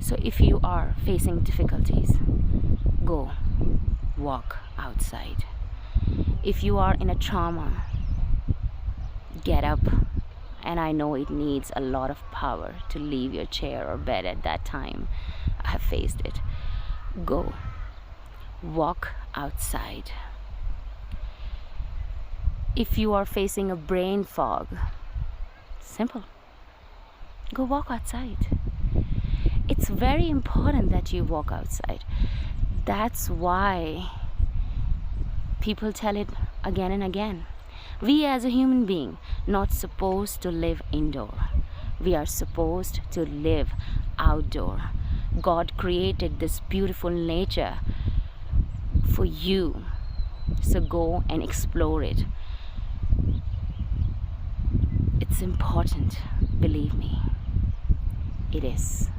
So if you are facing difficulties, go walk outside. If you are in a trauma, get up. And I know it needs a lot of power to leave your chair or bed at that time. I have faced it. Go walk outside. If you are facing a brain fog, simple, go walk outside. It's very important that you walk outside. That's why people tell it again and again. We as a human being not supposed to live indoor. We are supposed to live outdoor. God created this beautiful nature for you. So go and explore it. It's important, believe me. It is.